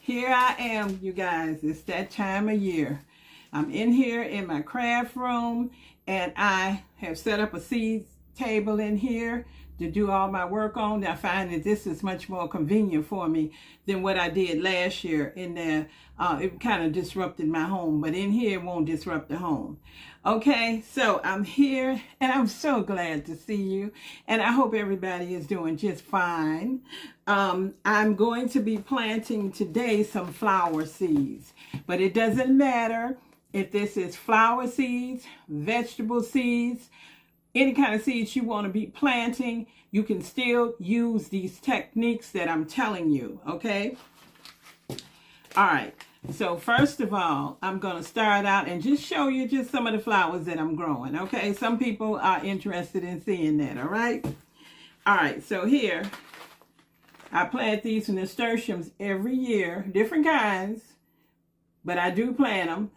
Here I am, you guys. It's that time of year. I'm in here in my craft room, and I have set up a seed table in here to do all my work on. I find that this is much more convenient for me than what I did last year in there. It kind of disrupted my home, but in here it won't disrupt the home. Okay, so I'm here and I'm so glad to see you, and I hope everybody is doing just fine. I'm going to be planting today some flower seeds, but it doesn't matter if this is flower seeds, vegetable seeds, any kind of seeds you want to be planting. You can still use these techniques that I'm telling you, okay? All right, so first of all, I'm going to start out and just show you just some of the flowers that I'm growing, okay? Some people are interested in seeing that, all right? All right, so here, I plant these nasturtiums every year, different kinds, but I do plant them.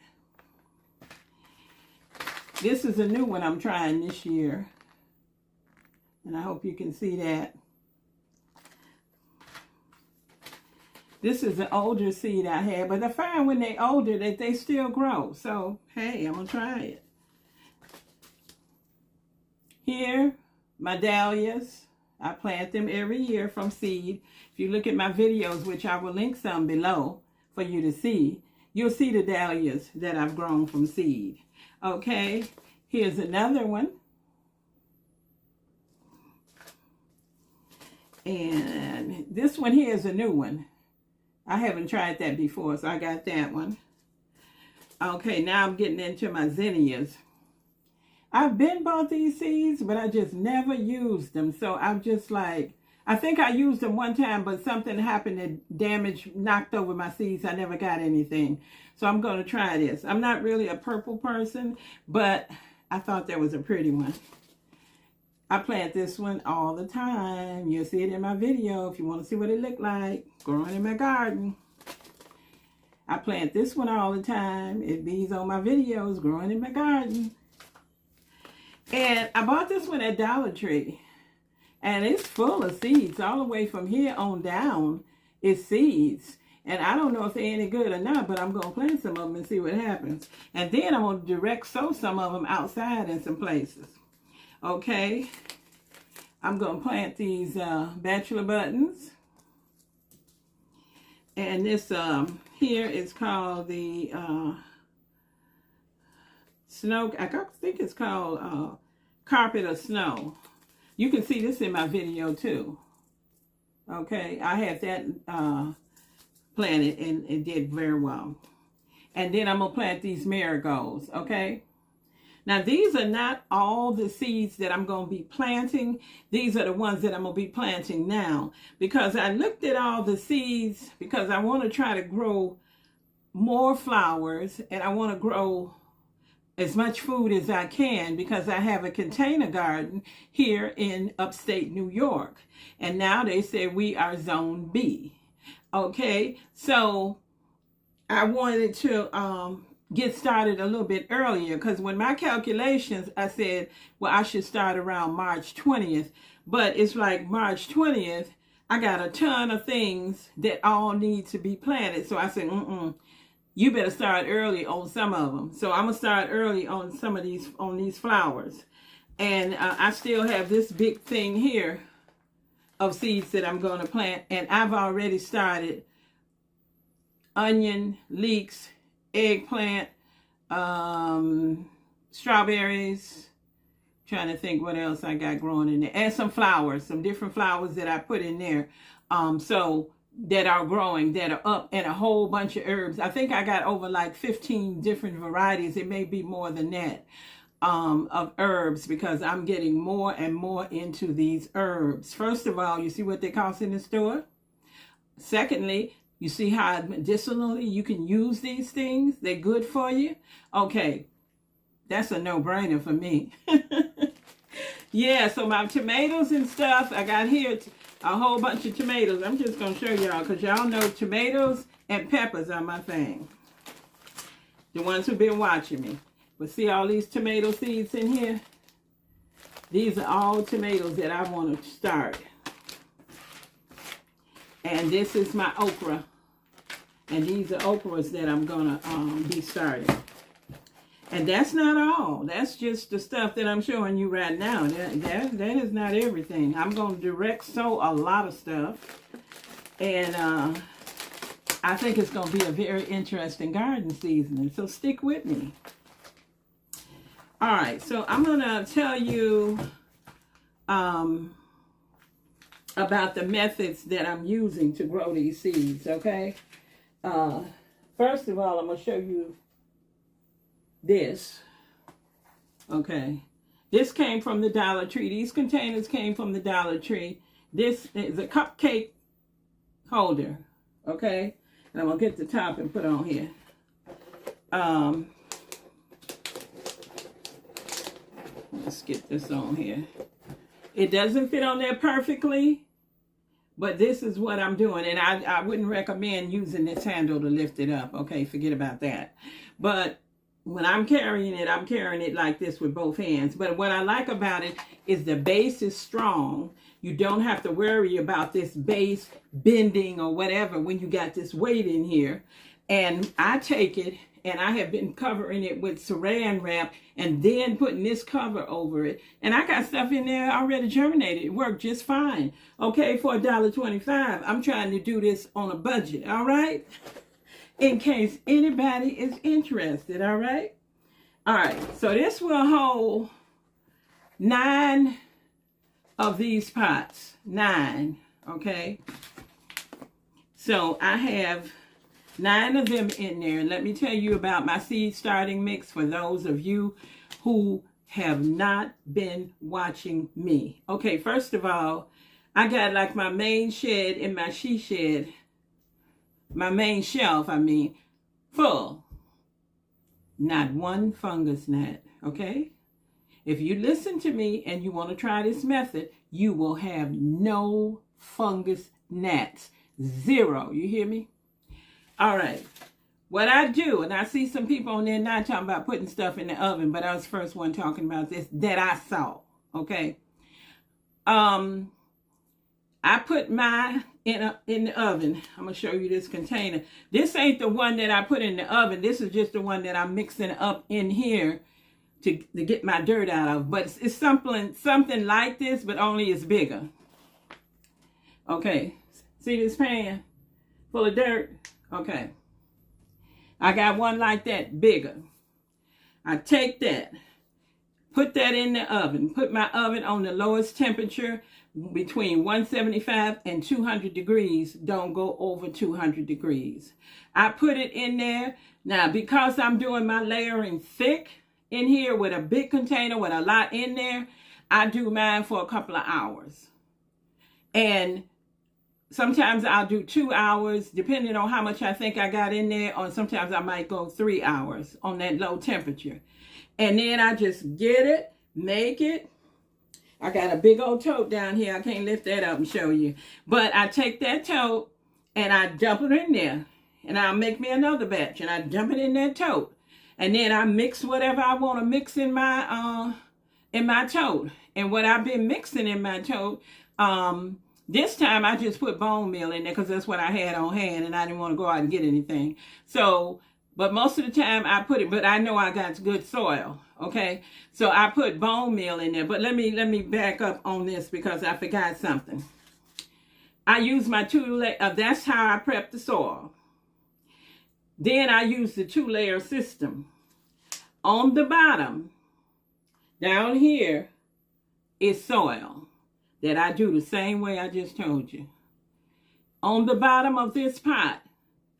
This is a new one I'm trying this year, and I hope you can see that. This is an older seed I had, but I find when they're older that they still grow. So, hey, I'm going to try it. Here, my dahlias. I plant them every year from seed. If you look at my videos, which I will link some below for you to see, you'll see the dahlias that I've grown from seed. Okay, here's another one. And this one here is a new one. I haven't tried that before, so I got that one. Okay, now I'm getting into my zinnias. I've been bought these seeds, but I just never used them. So I'm just like, I think I used them one time, but something happened that damaged, knocked over my seeds. I never got anything. So I'm going to try this. I'm not really a purple person, but I thought that was a pretty one. I plant this one all the time. You'll see it in my video if you want to see what it looked like growing in my garden. I plant this one all the time. It bees on my videos growing in my garden. And I bought this one at Dollar Tree. And it's full of seeds. All the way from here on down is seeds. And I don't know if they're any good or not, but I'm going to plant some of them and see what happens. And then I'm going to direct sow some of them outside in some places. Okay. I'm going to plant these bachelor buttons. And this here is called the snow. I think it's called carpet of snow. You can see this in my video too. Okay, I had that planted and it did very well. And then I'm going to plant these marigolds, okay? Now, these are not all the seeds that I'm going to be planting. These are the ones that I'm going to be planting now. Because I looked at all the seeds because I want to try to grow more flowers. And I want to grow as much food as I can because I have a container garden here in upstate New York. And now they say we are Zone B. Okay, so I wanted to get started a little bit earlier because when my calculations, I said, well, I should start around March 20th. But it's like March 20th, I got a ton of things that all need to be planted. So I said, you better start early on some of them. So I'm going to start early on some of these, on these flowers. And I still have this big thing here of seeds that I'm going to plant. And I've already started onion, leeks, eggplant, strawberries. Trying to think what else I got growing in there. And some flowers, some different flowers that I put in there. So that are growing, that are up, and a whole bunch of herbs. I think I got over like 15 different varieties. It may be more than that of herbs because I'm getting more and more into these herbs. First of all, you see what they cost in the store? Secondly, you see how medicinally you can use these things? They're good for you? Okay, that's a no-brainer for me. Yeah, so my tomatoes and stuff, I got here a whole bunch of tomatoes. I'm just going to show y'all because y'all know tomatoes and peppers are my thing. The ones who've been watching me. But see all these tomato seeds in here? These are all tomatoes that I want to start. And this is my okra. And these are okras that I'm going to be starting. And that's not all. That's just the stuff that I'm showing you right now. That is not everything. I'm going to direct sow a lot of stuff. And I think it's going to be a very interesting garden season. So stick with me. All right. So I'm going to tell you about the methods that I'm using to grow these seeds, okay? First of all, I'm going to show you this, okay? This came from the Dollar Tree. These containers came from the Dollar Tree. This is a cupcake holder, okay? And I'm going to get the top and put on here. Let's get this on here. It doesn't fit on there perfectly, but this is what I'm doing. And I wouldn't recommend using this handle to lift it up. Okay, forget about that. But when I'm carrying it like this with both hands. But what I like about it is the base is strong. You don't have to worry about this base bending or whatever when you got this weight in here. And I take it, and I have been covering it with saran wrap and then putting this cover over it. And I got stuff in there already germinated. It worked just fine. Okay, for $1.25. I'm trying to do this on a budget, all right? In case anybody is interested, all right? All right, so this will hold 9 of these pots. 9, okay? So I have 9 of them in there. Let me tell you about my seed starting mix for those of you who have not been watching me. Okay, first of all, I got like my main shed and my she shed, my main shelf, full. Not one fungus gnat, okay? If you listen to me and you want to try this method, you will have no fungus gnats. 0, you hear me? All right, what I do, and I see some people on there not talking about putting stuff in the oven, but I was the first one talking about this that I saw, okay? I put mine in the oven. I'm going to show you this container. This ain't the one that I put in the oven. This is just the one that I'm mixing up in here to get my dirt out of. But it's something like this, but only it's bigger. Okay, see this pan full of dirt? Okay, I got one like that, bigger. I take that, put that in the oven, put my oven on the lowest temperature between 175 and 200 degrees. Don't go over 200 degrees. I put it in there. Now, because I'm doing my layering thick in here with a big container with a lot in there, I do mine for a couple of hours. And sometimes I'll do 2 hours, depending on how much I think I got in there, or sometimes I might go 3 hours on that low temperature. And then I just get it, make it. I got a big old tote down here. I can't lift that up and show you. But I take that tote and I dump it in there. And I'll make me another batch and I dump it in that tote. And then I mix whatever I want to mix in my tote. And what I've been mixing in my tote, this time I just put bone meal in there because that's what I had on hand and I didn't want to go out and get anything. So, but most of the time I put it, but I know I got good soil, okay? So I put bone meal in there. But let me back up on this because I forgot something. I use my that's how I prep the soil. Then I use the 2-layer system. On the bottom, down here, is soil that I do the same way I just told you. On the bottom of this pot,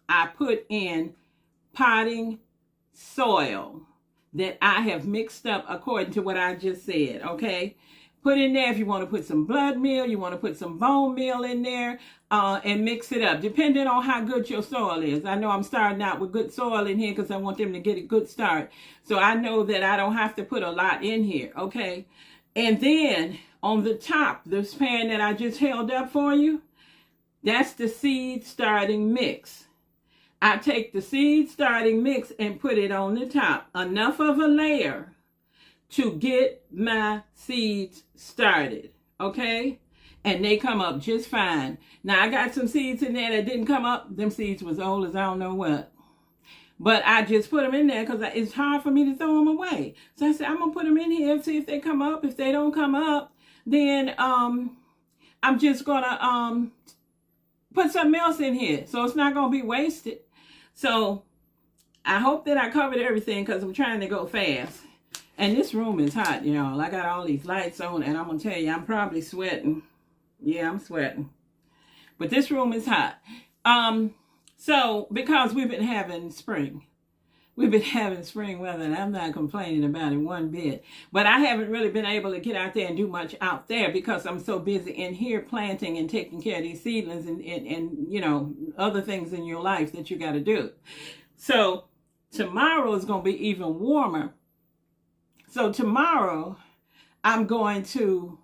I put in potting soil that I have mixed up according to what I just said, okay? Put in there if you want to put some blood meal, you want to put some bone meal in there, and mix it up, depending on how good your soil is. I know I'm starting out with good soil in here because I want them to get a good start. So I know that I don't have to put a lot in here, okay? And then on the top, this pan that I just held up for you, that's the seed starting mix. I take the seed starting mix and put it on the top. Enough of a layer to get my seeds started, okay? and they come up just fine. Now, I got some seeds in there that didn't come up. Them seeds was old as I don't know what. But I just put them in there because it's hard for me to throw them away. So I said, I'm going to put them in here, see if they come up. If they don't come up, then I'm just going to put something else in here. So it's not going to be wasted. So I hope that I covered everything because I'm trying to go fast. And this room is hot, y'all. I got all these lights on, and I'm going to tell you, I'm probably sweating. Yeah, I'm sweating. But this room is hot. So, because we've been having spring. We've been having spring weather, and I'm not complaining about it one bit. But I haven't really been able to get out there and do much out there because I'm so busy in here planting and taking care of these seedlings and other things in your life that you got to do. So, tomorrow is going to be even warmer. So, tomorrow, I'm going to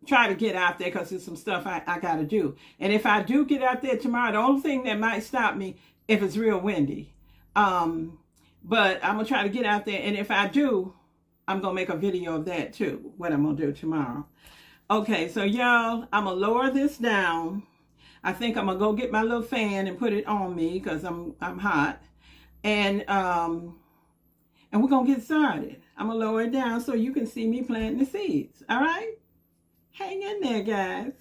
try to get out there because there's some stuff I got to do. And if I do get out there tomorrow, the only thing that might stop me if it's real windy. But I'm going to try to get out there. And if I do, I'm going to make a video of that too, what I'm going to do tomorrow. Okay, so y'all, I'm going to lower this down. I think I'm going to go get my little fan and put it on me because I'm hot. And we're going to get started. I'm going to lower it down so you can see me planting the seeds. All right? Hang in there, guys.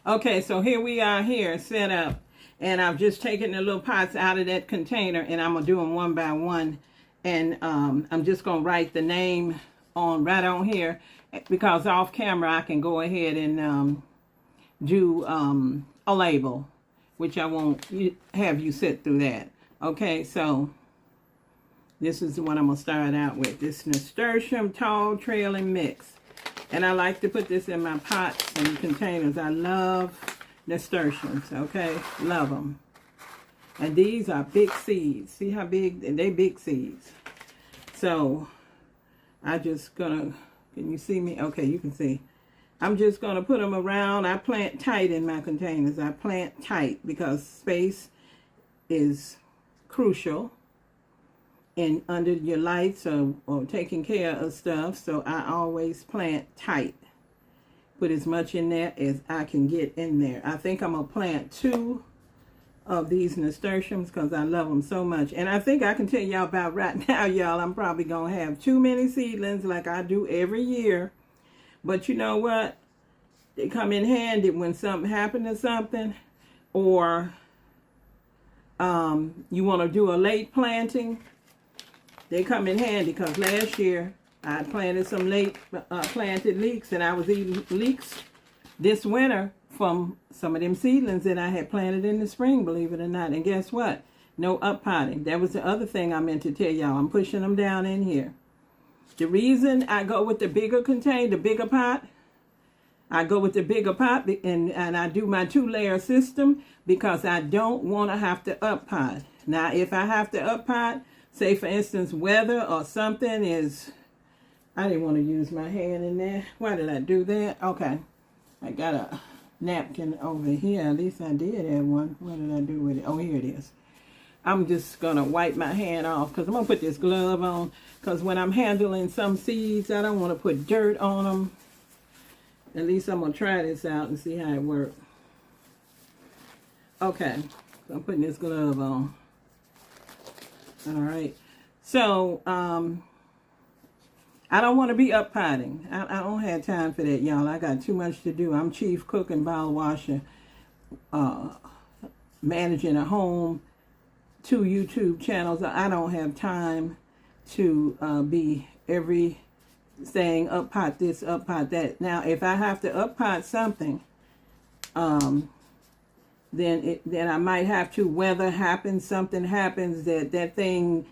Okay, so here we are here set up. And I've just taken the little pots out of that container and I'm going to do them one by one. And I'm just going to write the name right on here because off camera I can go ahead and do a label, which I won't have you sit through that. Okay, so this is the one I'm going to start out with. This nasturtium tall trailing mix. And I like to put this in my pots and containers. I love nasturtiums, okay? Love them. And these are big seeds. See how big? They big seeds. So, I just gonna, can you see me? Okay, you can see. I'm just gonna put them around. I plant tight in my containers. I plant tight because space is crucial and under your lights or taking care of stuff. So I always plant tight. Put as much in there as I can get in there. I think I'm going to plant 2 of these nasturtiums because I love them so much. And I think I can tell y'all about right now, y'all, I'm probably going to have too many seedlings like I do every year. But you know what? They come in handy when something happened to something, or you want to do a late planting. They come in handy because last year I planted some late planted leeks, and I was eating leeks this winter from some of them seedlings that I had planted in the spring, believe it or not. And guess what? No up potting. That was the other thing I meant to tell y'all. I'm pushing them down in here. The reason I go with the bigger container, the bigger pot, I go with the bigger pot and I do my 2-layer system because I don't want to have to up pot. Now, if I have to up pot, say, for instance, weather or something is, I didn't want to use my hand in there. Why did I do that? Okay. I got a napkin over here. At least I did have one. What did I do with it? Oh, here it is. I'm just going to wipe my hand off because I'm going to put this glove on because when I'm handling some seeds, I don't want to put dirt on them. At least I'm going to try this out and see how it works. Okay. So I'm putting this glove on. All right, so I don't want to be up potting. I don't have time for that, y'all. I got too much to do. I'm chief cook and bottle washer, managing a home, 2 YouTube channels. I don't have time to be saying up pot this, up pot that. Now, if I have to up pot something, then I might have to, weather happens, something happens that thing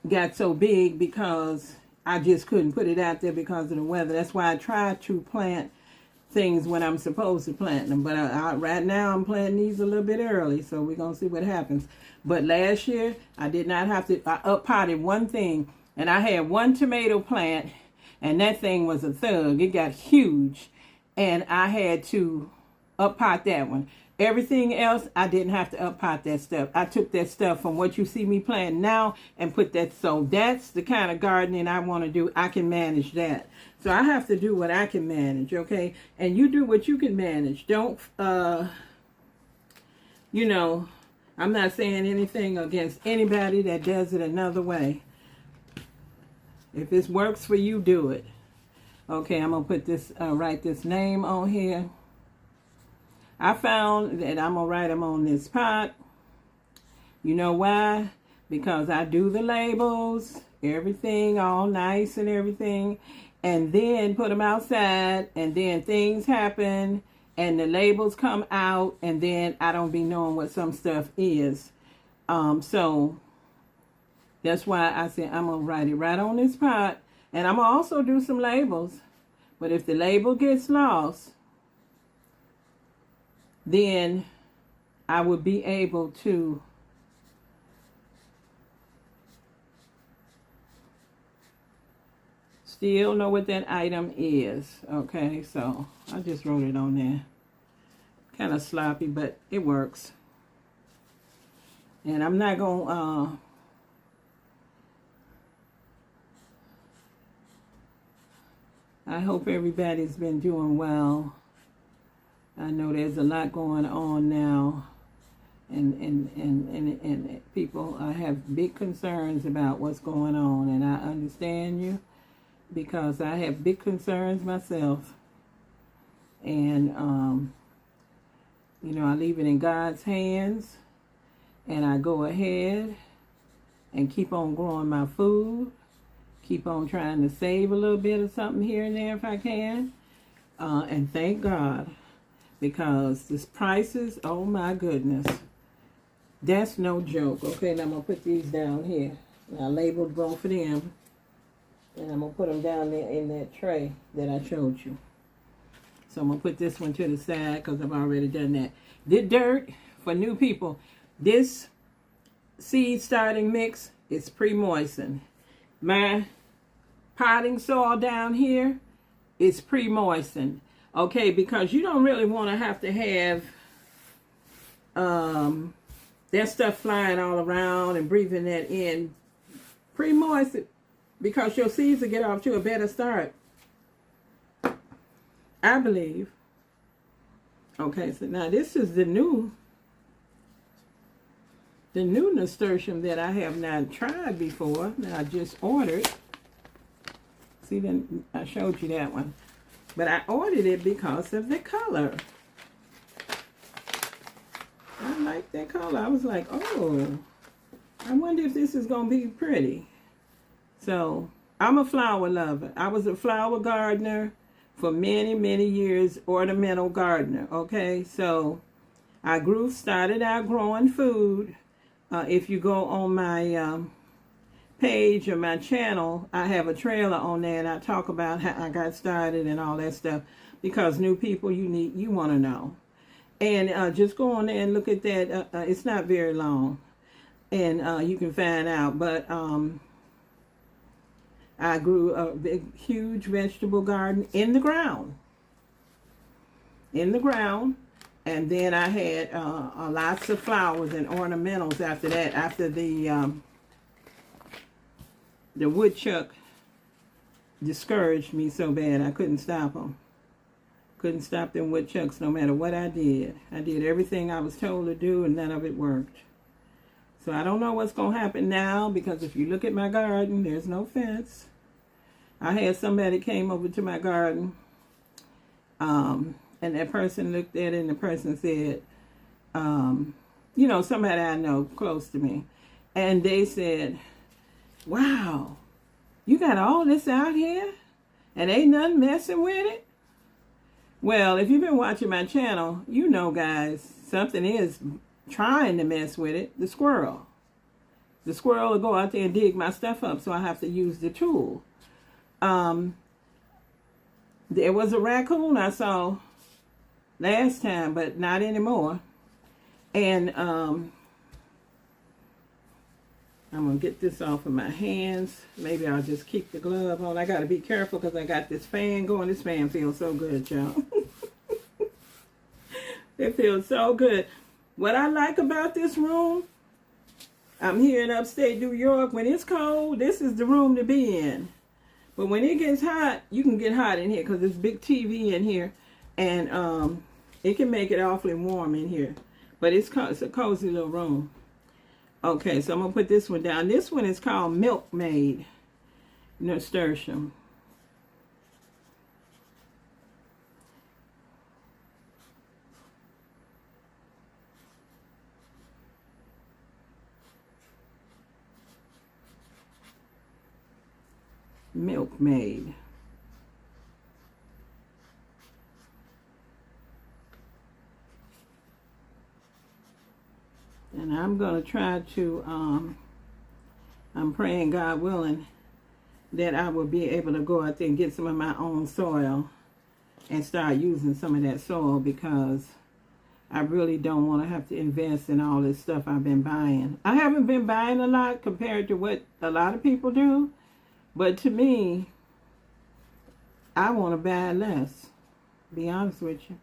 got so big because I just couldn't put it out there because of the weather. That's why I try to plant things when I'm supposed to plant them. But right now I'm planting these a little bit early, so we're going to see what happens. But last year I did not have to, I up potted one thing, and I had 1 tomato plant, and that thing was a thug. It got huge, and I had to up pot that one. Everything else, I didn't have to up-pot that stuff. I took that stuff from what you see me planting now and put that. So that's the kind of gardening I want to do. I can manage that. So I have to do what I can manage, okay? And you do what you can manage. Don't, you know, I'm not saying anything against anybody that does it another way. If this works for you, do it. Okay, I'm going to put this, write this name on here. I found that I'm going to write them on this pot. You know why? Because I do the labels, everything all nice and everything, and then put them outside, and then things happen, and the labels come out, and then I don't be knowing what some stuff is. So that's why I said I'm going to write it right on this pot, and I'm going to also do some labels. But if the label gets lost, then I would be able to still know what that item is. Okay, so I just wrote it on there. Kind of sloppy, but it works. And I'm not going I hope everybody's been doing well. I know there's a lot going on now, and people have big concerns about what's going on, and I understand you because I have big concerns myself. And you know, I leave it in God's hands, and I go ahead and keep on growing my food, keep on trying to save a little bit of something here and there if I can, and thank God. Because this prices, oh my goodness, that's no joke. Okay, now I'm going to put these down here. I labeled both of them. And I'm going to put them down there in that tray that I showed you. So I'm going to put this one to the side because I've already done that. The dirt, for new people, this seed starting mix is pre-moistened. My potting soil down here is pre-moistened. Okay, because you don't really want to have that stuff flying all around and breathing that in. Pre-moist, because your seeds will get off to a better start, I believe. Okay, so now this is the new nasturtium that I have not tried before, that I just ordered. See, then I showed you that one. But I ordered it because of the color. I like that color. I was like, oh, I wonder if this is going to be pretty. So, I'm a flower lover. I was a flower gardener for many, many years, ornamental gardener, okay? So, I started out growing food. If you go on my page or my channel, I have a trailer on there, and I talk about how I got started and all that stuff, because new people, you want to know. And just go on there and look at that. It's not very long, and you can find out. But I grew a big, huge vegetable garden in the ground. And then I had lots of flowers and ornamentals after that, after the woodchuck discouraged me so bad I couldn't stop them. Couldn't stop them woodchucks no matter what I did. I did everything I was told to do, and none of it worked. So I don't know what's going to happen now, because if you look at my garden, there's no fence. I had somebody came over to my garden, and that person looked at it, and the person said, you know, somebody I know close to me, and they said, wow, you got all this out here and ain't nothing messing with it? Well, if you've been watching my channel, you know, guys, something is trying to mess with it. The squirrel. The squirrel will go out there and dig my stuff up, so I have to use the tool. There was a raccoon I saw last time, but not anymore. And I'm going to get this off of my hands. Maybe I'll just keep the glove on. I got to be careful because I got this fan going. This fan feels so good, y'all. It feels so good. What I like about this room, I'm here in upstate New York. When it's cold, this is the room to be in. But when it gets hot, you can get hot in here because there's big TV in here. And it can make it awfully warm in here. But it's a cozy little room. Okay, so I'm going to put this one down. This one is called Milkmaid Nasturtium. Milkmaid. And I'm going to try to, I'm praying, God willing, that I will be able to go out there and get some of my own soil and start using some of that soil, because I really don't want to have to invest in all this stuff I've been buying. I haven't been buying a lot compared to what a lot of people do. But to me, I want to buy less, be honest with you.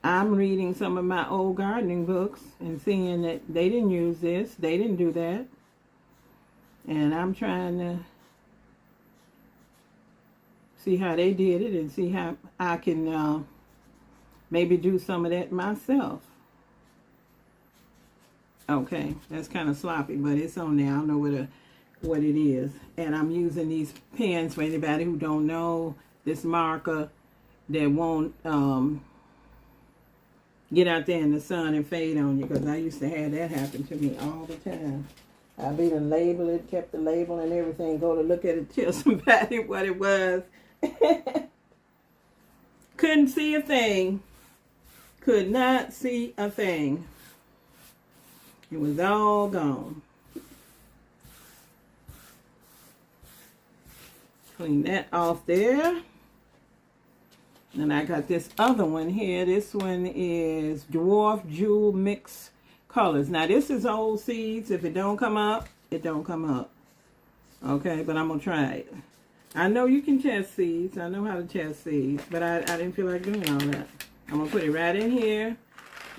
I'm reading some of my old gardening books and seeing that they didn't use this, they didn't do that. And I'm trying to see how they did it and see how I can maybe do some of that myself. Okay, that's kind of sloppy, but it's on there. I don't know what it is. And I'm using these pens for anybody who don't know. This marker that won't get out there in the sun and fade on you, because I used to have that happen to me all the time. I'd be to label it, kept the label and everything, go to look at it, tell somebody what it was. Couldn't see a thing. Could not see a thing. It was all gone. Clean that off there. And I got this other one here. This one is Dwarf Jewel Mix Colors. Now this is old seeds. If it don't come up, it don't come up. Okay, but I'm going to try it. I know you can test seeds. I know how to test seeds. But I didn't feel like doing all that. I'm going to put it right in here.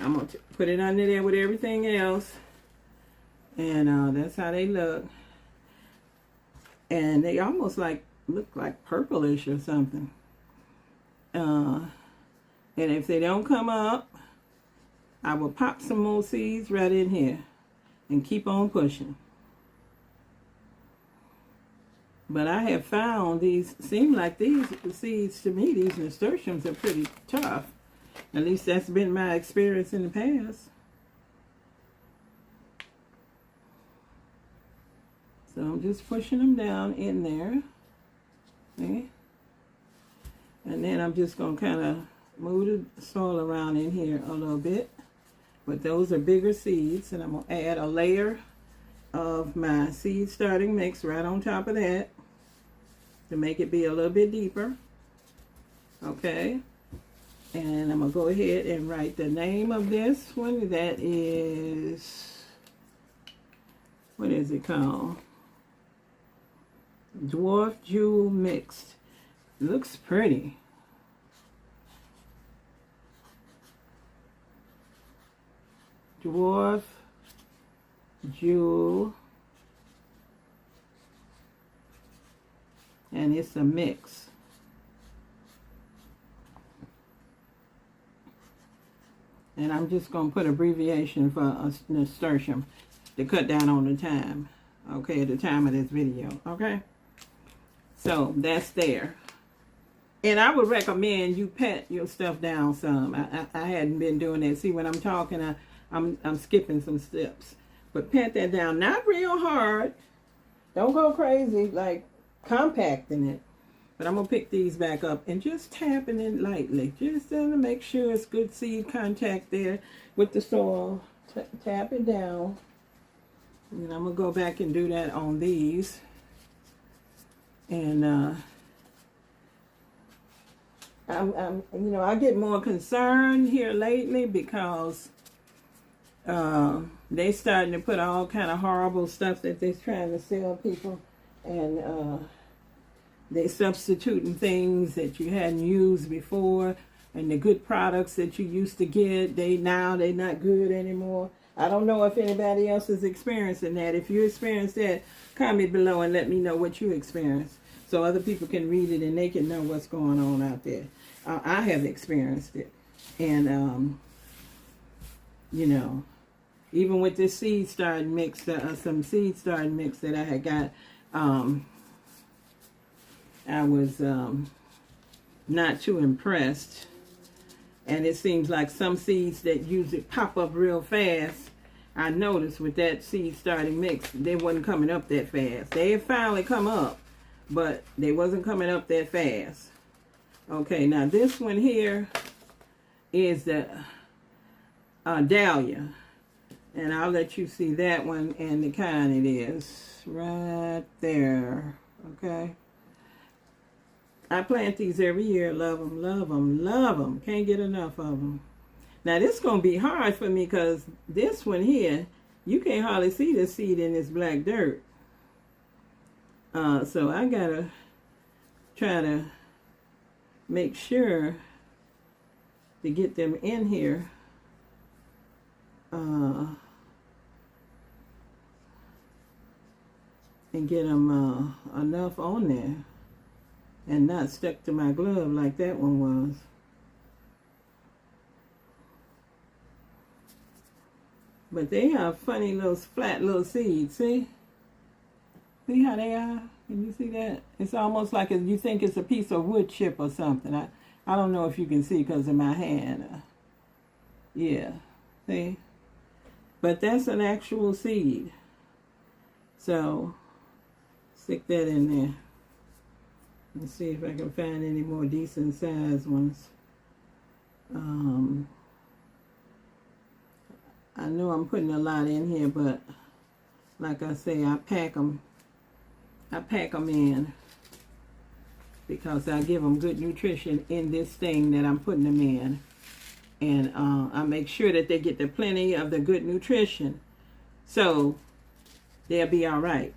I'm going to put it under there with everything else. And that's how they look. And they almost look like purplish or something. And if they don't come up, I will pop some more seeds right in here and keep on pushing. But I have found these, seem like these seeds to me, these nasturtiums are pretty tough. At least that's been my experience in the past. So I'm just pushing them down in there. Okay. And then I'm just going to kind of move the soil around in here a little bit. But those are bigger seeds. And I'm going to add a layer of my seed starting mix right on top of that to make it be a little bit deeper. Okay. And I'm going to go ahead and write the name of this one. That is, what is it called? Dwarf Jewel Mixed. Looks pretty. Dwarf Jewel. And it's a mix. And I'm just going to put abbreviation for a nasturtium to cut down on the time. Okay, at the time of this video. Okay. So that's there. And I would recommend you pat your stuff down some. I hadn't been doing that. See, when I'm talking, I'm skipping some steps. But pat that down. Not real hard. Don't go crazy, like compacting it. But I'm going to pick these back up and just tapping it lightly. Just to make sure it's good seed contact there with the soil. Tap it down. And I'm going to go back and do that on these. And, I get more concerned here lately because they starting to put all kind of horrible stuff that they're trying to sell people, and they substituting things that you hadn't used before and the good products that you used to get, they're not good anymore. I don't know if anybody else is experiencing that. If you experience that, comment below and let me know what you experienced, so other people can read it and they can know what's going on out there. I have experienced it. And, you know, even with this seed starting mix, some seed starting mix that I had got, I was not too impressed. And it seems like some seeds that usually pop up real fast, I noticed with that seed starting mix, they wasn't coming up that fast. They had finally come up, but they wasn't coming up that fast. Okay, now this one here is the Dahlia. And I'll let you see that one and the kind it is. Right there. Okay. I plant these every year. Love them, love them, love them. Can't get enough of them. Now, this is going to be hard for me because this one here, you can't hardly see the seed in this black dirt. So I got to try to make sure to get them in here. And get them enough on there and not stuck to my glove like that one was. But they have funny little flat little seeds. See how they are? Can you see that? It's almost like you think it's a piece of wood chip or something. I don't know if you can see because of my hand. Yeah, see? But that's an actual seed. So stick that in there. Let's see if I can find any more decent sized ones. I know I'm putting a lot in here, but like I say, I pack them in because I give them good nutrition in this thing that I'm putting them in. And I make sure that they get the plenty of the good nutrition, so they'll be all right.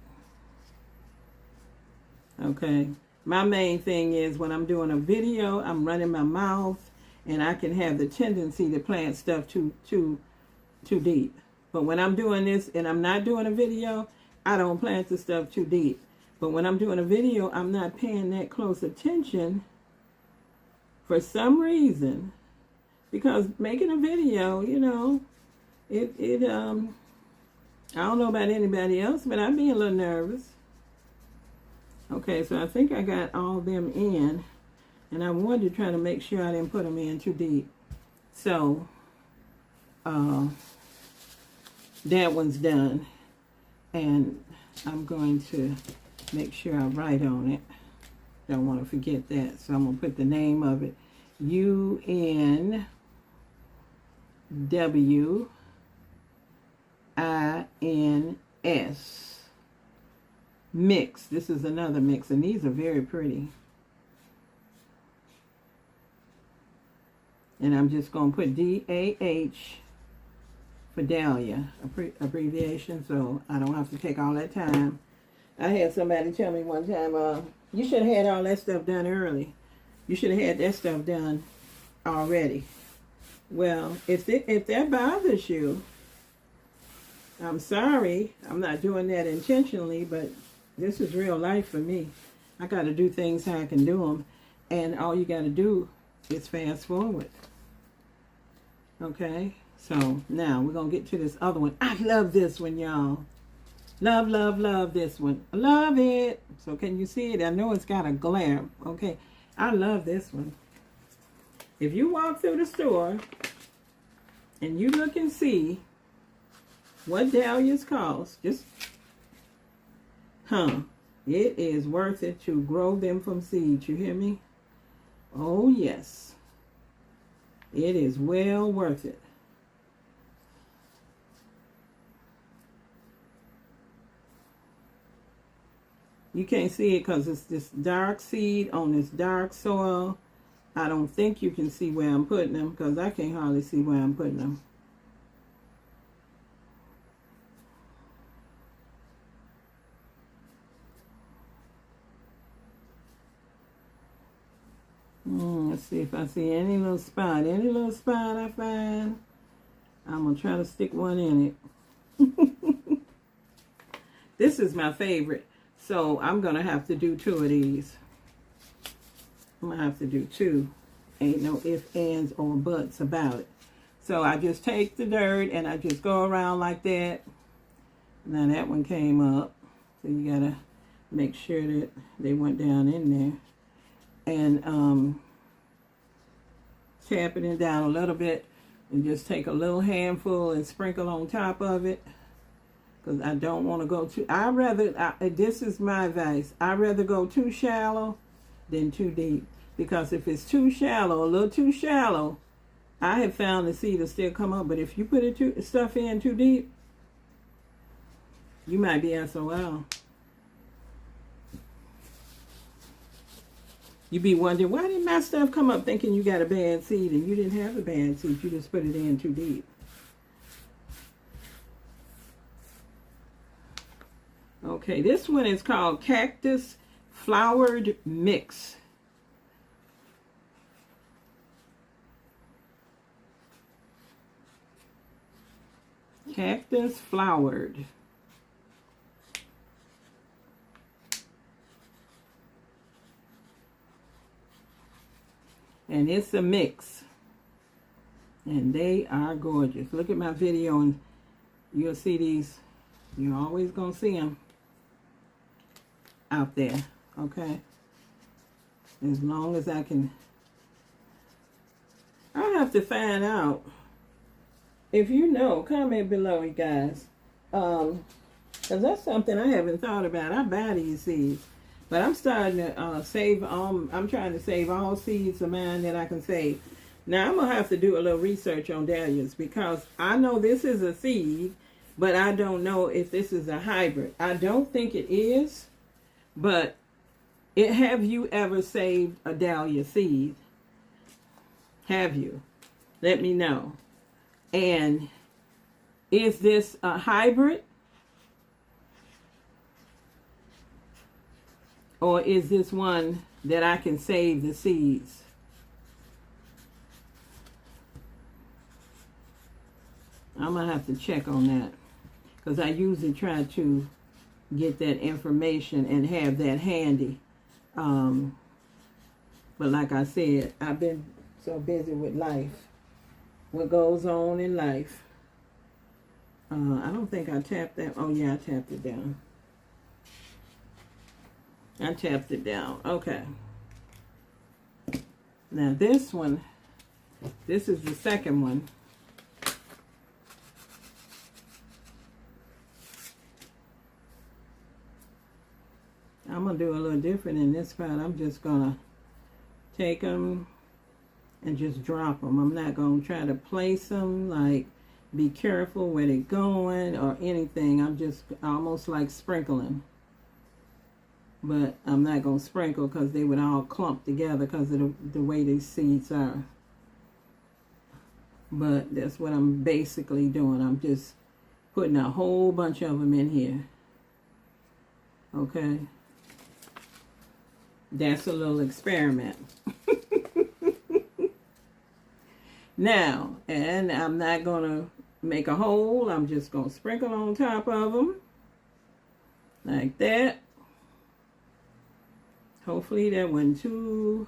Okay, my main thing is when I'm doing a video, I'm running my mouth, and I can have the tendency to plant stuff too deep. But when I'm doing this and I'm not doing a video, I don't plant the stuff too deep. But when I'm doing a video, I'm not paying that close attention for some reason, because making a video, you know, I don't know about anybody else, but I'd be a little nervous. Okay, so I think I got all them in, and I wanted to try to make sure I didn't put them in too deep. So, that one's done, and I'm going to make sure I write on it. Don't want to forget that, so I'm going to put the name of it. UNWIS mix. This is another mix, and these are very pretty. And I'm just going to put DAH for Dahlia, abbreviation, so I don't have to take all that time. I had somebody tell me one time, you should have had all that stuff done early. You should have had that stuff done already. Well, if that bothers you, I'm sorry. I'm not doing that intentionally, but this is real life for me. I got to do things how I can do them, and all you got to do is fast forward. Okay, so now we're going to get to this other one. I love this one, y'all. Love, love, love this one. I love it. So can you see it? I know it's got a glare. Okay, I love this one. If you walk through the store and you look and see what dahlias cost, just, it is worth it to grow them from seeds. You hear me? Oh, yes. It is well worth it. You can't see it because it's this dark seed on this dark soil. I don't think you can see where I'm putting them because I can't hardly see where I'm putting them. Let's see if I see any little spot. Any little spot I find, I'm going to try to stick one in it. This is my favorite. So I'm going to have to do 2 of these. I'm going to have to do 2. Ain't no ifs, ands, or buts about it. So I just take the dirt and I just go around like that. Now that one came up. So you got to make sure that they went down in there. And tapping it down a little bit. And just take a little handful and sprinkle on top of it. Because I don't want to go too... this is my advice. I'd rather go too shallow than too deep. Because if it's too shallow, a little too shallow, I have found the seed will still come up. But if you put stuff in too deep, you might be SOL. You be wondering, why did my stuff come up thinking you got a bad seed and you didn't have a bad seed? You just put it in too deep. Okay, this one is called Cactus Flowered Mix. Cactus Flowered. And it's a mix. And they are gorgeous. Look at my video and you'll see these. You're always going to see them out there. Okay? As long as I can. I'll have to find out. If you know, comment below, you guys. Because that's something I haven't thought about. I buy these seeds. But I'm starting to save, I'm trying to save all seeds of mine that I can save. Now, I'm going to have to do a little research on dahlias because I know this is a seed, but I don't know if this is a hybrid. I don't think it is, but have you ever saved a dahlia seed? Have you? Let me know. And is this a hybrid? Or is this one that I can save the seeds? I'm going to have to check on that. Because I usually try to get that information and have that handy. But like I said, I've been so busy with life. What goes on in life. I don't think I tapped that. Oh, yeah, I tapped it down. I tapped it down. Okay. Now this one, this is the second one. I'm going to do a little different in this part. I'm just going to take them and just drop them. I'm not going to try to place them, like be careful where they're going or anything. I'm just almost like sprinkling. But I'm not going to sprinkle because they would all clump together because of the way these seeds are. But that's what I'm basically doing. I'm just putting a whole bunch of them in here. Okay. That's a little experiment. Now, and I'm not going to make a hole. I'm just going to sprinkle on top of them. Like that. Hopefully that wasn't too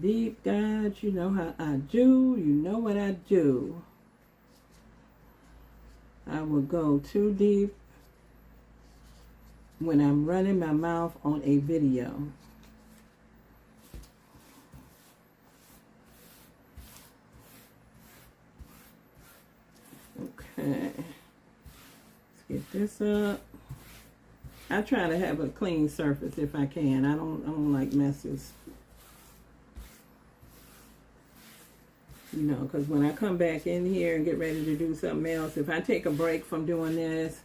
deep, guys. You know how I do. You know what I do. I will go too deep when I'm running my mouth on a video. Okay. Let's get this up. I try to have a clean surface if I can. I don't like messes. You know, because when I come back in here and get ready to do something else, if I take a break from doing this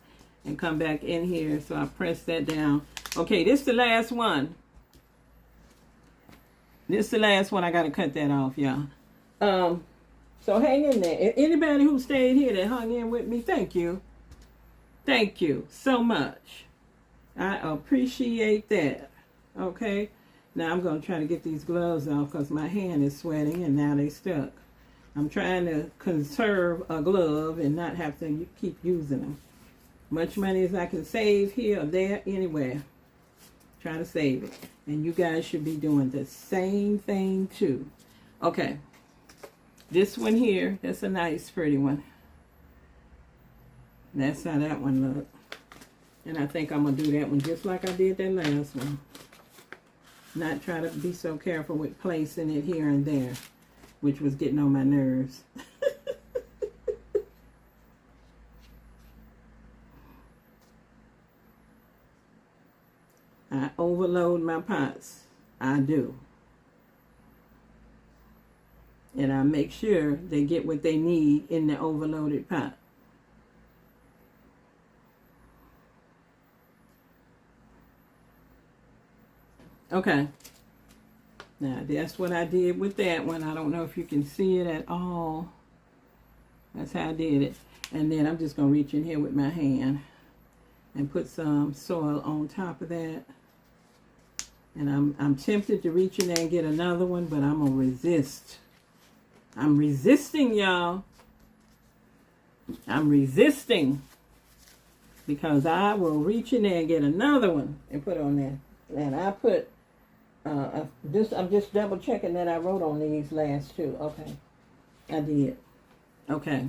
and come back in here, so I press that down. Okay, this is the last one. This is the last one. I got to cut that off, y'all. So hang in there. Anybody who stayed here that hung in with me, thank you. Thank you so much. I appreciate that. Okay. Now I'm going to try to get these gloves off because my hand is sweating and now they stuck. I'm trying to conserve a glove and not have to keep using them. Much money as I can save here or there, anywhere. Try to save it. And you guys should be doing the same thing too. Okay. This one here, that's a nice, pretty one. That's how that one looks. And I think I'm going to do that one just like I did that last one. Not try to be so careful with placing it here and there, which was getting on my nerves. I overload my pots. I do. And I make sure they get what they need in the overloaded pot. Okay. Now, that's what I did with that one. I don't know if you can see it at all. That's how I did it. And then I'm just going to reach in here with my hand and put some soil on top of that. And I'm tempted to reach in there and get another one, but I'm going to resist. I'm resisting, y'all. I'm resisting. Because I will reach in there and get another one and put on there. And I put, I'm just double checking that I wrote on these last two. Okay. I did. Okay.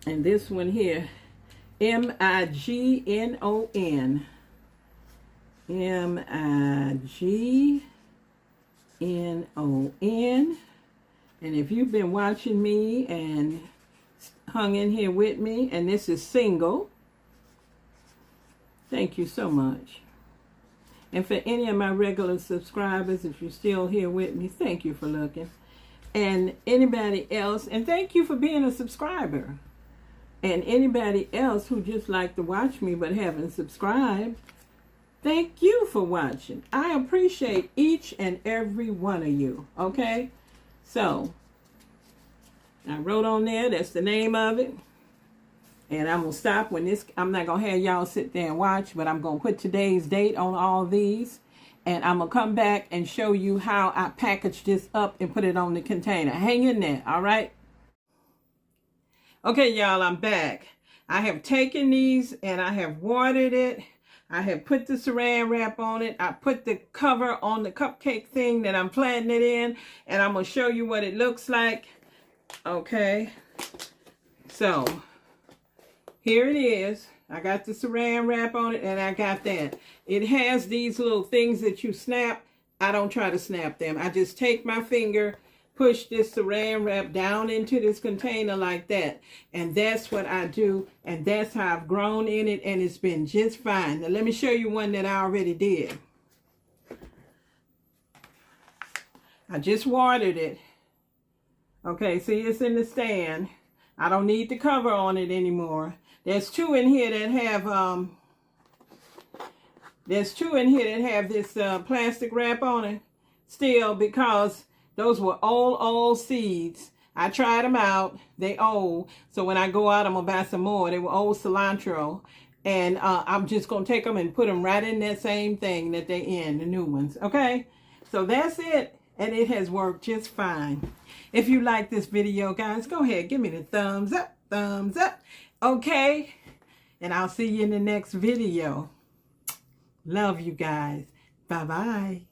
And this one here, M-I-G-N-O-N. M-I-G-N-O-N. And if you've been watching me and hung in here with me, and this is single, thank you so much. And for any of my regular subscribers, if you're still here with me, thank you for looking. And anybody else, and thank you for being a subscriber. And anybody else who just like to watch me but haven't subscribed, thank you for watching. I appreciate each and every one of you, okay? So, I wrote on there, that's the name of it. And I'm going to stop when this, I'm not going to have y'all sit there and watch, but I'm going to put today's date on all these. And I'm going to come back and show you how I package this up and put it on the container. Hang in there, all right? Okay, y'all, I'm back. I have taken these and I have watered it. I have put the saran wrap on it. I put the cover on the cupcake thing that I'm planting it in. And I'm going to show you what it looks like. Okay. So, here it is. I got the saran wrap on it and I got that. It has these little things that you snap. I don't try to snap them. I just take my finger, push this saran wrap down into this container like that. And that's what I do. And that's how I've grown in it. And it's been just fine. Now let me show you one that I already did. I just watered it. Okay, see, it's in the stand. I don't need the cover on it anymore. There's two in here that have this plastic wrap on it still, because those were old seeds. I tried them out. They old. So when I go out, I'm going to buy some more. They were old cilantro. And I'm just going to take them and put them right in that same thing that they in, the new ones. Okay? So that's it. And it has worked just fine. If you like this video, guys, go ahead. Give me the thumbs up. Thumbs up. Okay? And I'll see you in the next video. Love you guys. Bye-bye.